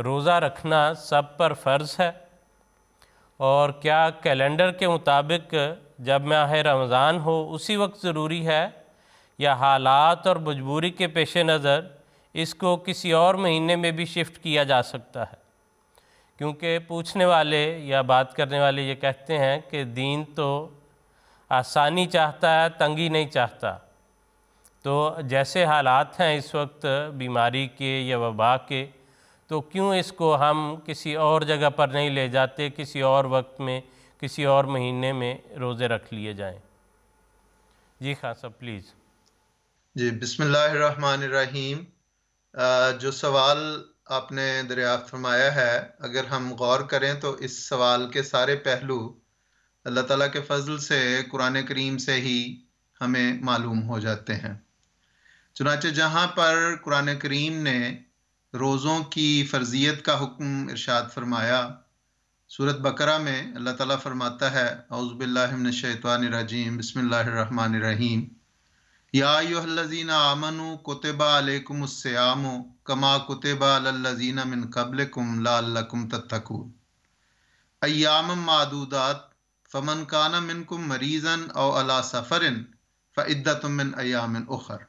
روزہ رکھنا سب پر فرض ہے؟ اور کیا کیلنڈر کے مطابق جب ماہ رمضان ہو اسی وقت ضروری ہے، یا حالات اور مجبوری کے پیش نظر اس کو کسی اور مہینے میں بھی شفٹ کیا جا سکتا ہے؟ کیونکہ پوچھنے والے یا بات کرنے والے یہ کہتے ہیں کہ دین تو آسانی چاہتا ہے، تنگی نہیں چاہتا۔ تو جیسے حالات ہیں اس وقت بیماری کے یا وبا کے، تو کیوں اس کو ہم کسی اور جگہ پر نہیں لے جاتے، کسی اور وقت میں، کسی اور مہینے میں روزے رکھ لیے جائیں؟ جی خان صاحب پلیز۔ جی بسم اللہ الرحمن الرحیم۔ جو سوال آپ نے دریافت فرمایا ہے، اگر ہم غور کریں تو اس سوال کے سارے پہلو اللہ تعالیٰ کے فضل سے قرآن کریم سے ہی ہمیں معلوم ہو جاتے ہیں۔ چنانچہ جہاں پر قرآن کریم نے روزوں کی فرضیت کا حکم ارشاد فرمایا، سورۃ بقرہ میں اللہ تعالیٰ فرماتا ہے، اعوذ باللہ من الشیطان الرجیم، بسم اللہ الرحمن الرحیم، یا ایھا الذین آمنوا کتب علیکم الصیام کما کتب علی الذین من قبلکم لعلکم تتقون ایاما معدودات فمن کان منکم مریضا او علی سفر فعدۃ من ایام اخر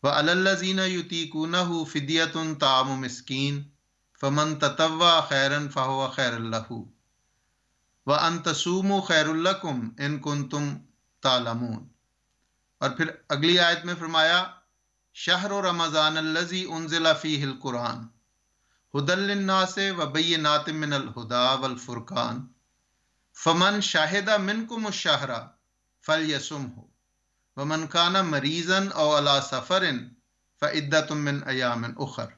وعلی الذین یطیقونہ فدیۃ طعام مسکین فمن تطوع خیرا فہو خیر لہ وان تصوموا خیر لکم ان کنتم تعلمون۔ اور پھر اگلی آیت میں فرمایا، شہر رمضان الذی انزل فیہ القرآن ھدی للناس وبینات من الھدی والفرقان فمن شہد منکم الشہر فلیصمہ ومن کان مریضا او علی سفر فعدۃ من ایام اخر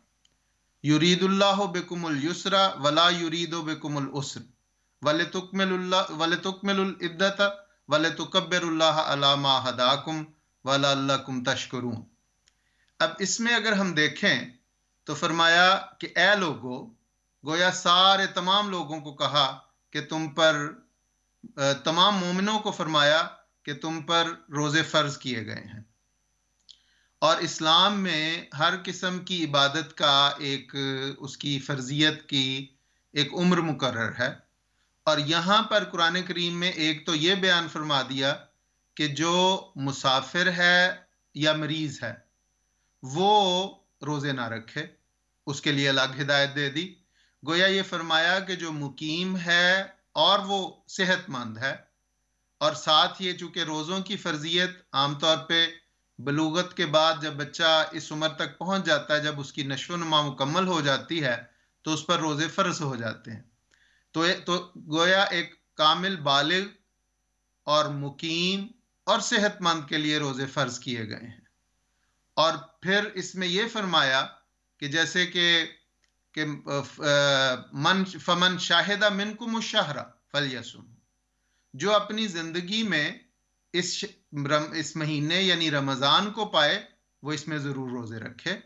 یرید اللہ بکم الیسر ولا یرید بکم العسر ولتکملوا العدۃ ولتکبروا اللہ علی ما ھداکم ولعلکم تشکرون۔ اب اس میں اگر ہم دیکھیں تو فرمایا کہ اے لوگو، گویا سارے تمام لوگوں کو کہا کہ تم پر، تمام مومنوں کو فرمایا کہ تم پر روزے فرض کیے گئے ہیں، اور اسلام میں ہر قسم کی عبادت کا ایک اس کی فرضیت کی ایک عمر مقرر ہے، اور یہاں پر قرآن کریم میں ایک تو یہ بیان فرما دیا کہ جو مسافر ہے یا مریض ہے وہ روزے نہ رکھے، اس کے لیے الگ ہدایت دے دی۔ گویا یہ فرمایا کہ جو مقیم ہے اور وہ صحت مند ہے، اور ساتھ یہ چونکہ روزوں کی فرضیت عام طور پہ بلوغت کے بعد جب بچہ اس عمر تک پہنچ جاتا ہے، جب اس کی نشو و نما مکمل ہو جاتی ہے تو اس پر روزے فرض ہو جاتے ہیں۔ تو گویا ایک کامل بالغ اور مقیم اور صحت مند کے لیے روزے فرض کیے گئے ہیں۔ اور پھر اس میں یہ فرمایا کہ جیسے کہ فمن شاہد منکم الشہر فلیصم، جو اپنی زندگی میں اس مہینے یعنی رمضان کو پائے وہ اس میں ضرور روزے رکھے۔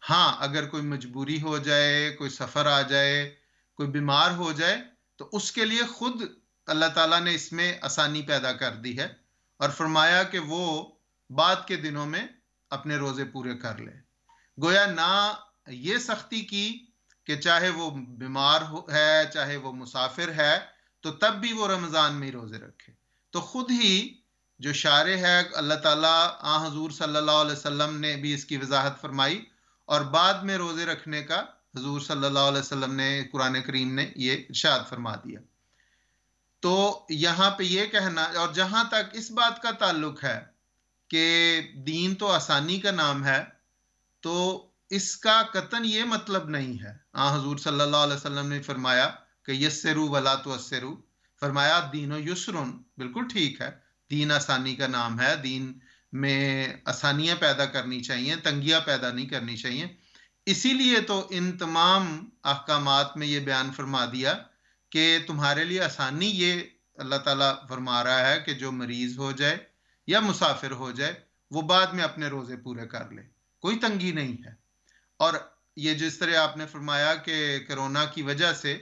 ہاں اگر کوئی مجبوری ہو جائے، کوئی سفر آ جائے، کوئی بیمار ہو جائے تو اس کے لیے خود اللہ تعالیٰ نے اس میں آسانی پیدا کر دی ہے، اور فرمایا کہ وہ بعد کے دنوں میں اپنے روزے پورے کر لے۔ گویا نہ یہ سختی کی کہ چاہے وہ بیمار ہے چاہے وہ مسافر ہے تو تب بھی وہ رمضان میں ہی روزے رکھے، تو خود ہی جو شارع ہے اللہ تعالیٰ حضور صلی اللہ علیہ وسلم نے بھی اس کی وضاحت فرمائی، اور بعد میں روزے رکھنے کا حضور صلی اللہ علیہ وسلم نے، قرآن کریم نے یہ ارشاد فرما دیا۔ تو یہاں پہ یہ کہنا، اور جہاں تک اس بات کا تعلق ہے کہ دین تو آسانی کا نام ہے، تو اس کا قطعاً یہ مطلب نہیں ہے۔ حضور صلی اللہ علیہ وسلم نے فرمایا کہ یسروا ولا تعسروا، فرمایا دین و یسرن، بالکل ٹھیک ہے، دین آسانی کا نام ہے، دین میں آسانیاں پیدا کرنی چاہیے، تنگیاں پیدا نہیں کرنی چاہیے۔ اسی لیے تو ان تمام احکامات میں یہ بیان فرما دیا کہ تمہارے لیے آسانی یہ اللہ تعالیٰ فرما رہا ہے کہ جو مریض ہو جائے یا مسافر ہو جائے وہ بعد میں اپنے روزے پورے کر لے، کوئی تنگی نہیں ہے۔ اور یہ جس طرح آپ نے فرمایا کہ کرونا کی وجہ سے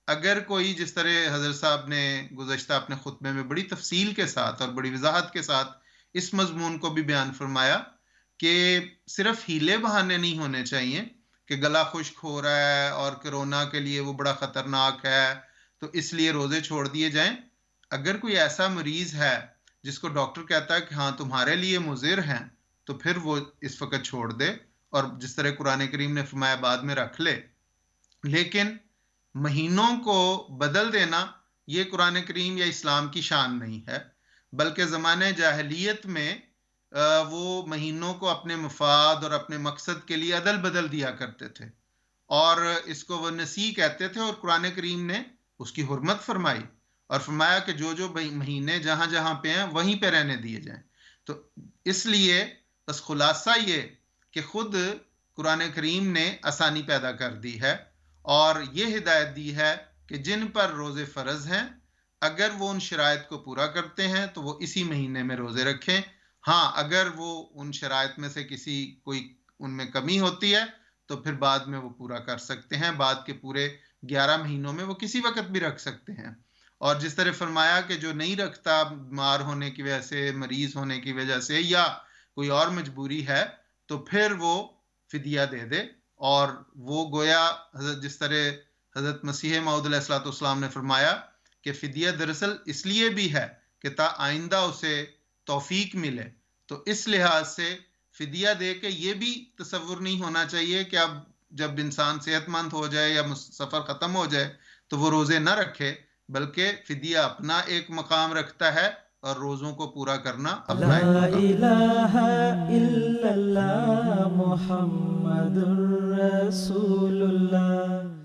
اگر کوئی، جس طرح حضرت صاحب نے گزشتہ اپنے خطبے میں بڑی تفصیل کے ساتھ اور بڑی وضاحت کے ساتھ اس مضمون کو بھی بیان فرمایا کہ صرف ہیلے بہانے نہیں ہونے چاہیے کہ گلا خشک ہو رہا ہے اور کرونا کے لیے وہ بڑا خطرناک ہے تو اس لیے روزے چھوڑ دیے جائیں. اگر کوئی ایسا مریض ہے جس کو ڈاکٹر کہتا ہے کہ ہاں تمہارے لیے مضر ہیں تو پھر وہ اس وقت چھوڑ دے، اور جس طرح قرآن کریم نے فرمایا بعد میں رکھ لے. لیکن مہینوں کو بدل دینا یہ قرآن کریم یا اسلام کی شان نہیں ہے، بلکہ زمانے جاہلیت میں وہ مہینوں کو اپنے مفاد اور اپنے مقصد کے لیے عدل بدل دیا کرتے تھے، اور اس کو وہ نسی کہتے تھے، اور قرآن کریم نے اس کی حرمت فرمائی اور فرمایا کہ جو جو مہینے جہاں جہاں پہ ہیں وہیں پہ رہنے دیے جائیں. تو اس لیے بس خلاصہ یہ کہ خود قرآن کریم نے آسانی پیدا کر دی ہے اور یہ ہدایت دی ہے کہ جن پر روزے فرض ہیں اگر وہ ان شرائط کو پورا کرتے ہیں تو وہ اسی مہینے میں روزے رکھیں. ہاں اگر وہ ان شرائط میں سے کوئی ان میں کمی ہوتی ہے تو پھر بعد میں وہ پورا کر سکتے ہیں، بعد کے پورے 11 مہینوں میں وہ کسی وقت بھی رکھ سکتے ہیں. اور جس طرح فرمایا کہ جو نہیں رکھتا بیمار ہونے کی وجہ سے، مریض ہونے کی وجہ سے یا کوئی اور مجبوری ہے تو پھر وہ فدیہ دے دے. اور وہ گویا جس طرح حضرت مسیح موعود علیہ الصلوۃ والسلام نے فرمایا کہ فدیہ دراصل اس لیے بھی ہے کہ تا آئندہ اسے توفیق ملے. تو اس لحاظ سے فدیہ دے کے یہ بھی تصور نہیں ہونا چاہیے کہ اب جب انسان صحت مند ہو جائے یا سفر ختم ہو جائے تو وہ روزے نہ رکھے، بلکہ فدیہ اپنا ایک مقام رکھتا ہے اور روزوں کو پورا کرنا اپنا ایک لا مقام. الہ الا اللہ محمد رسول اللہ.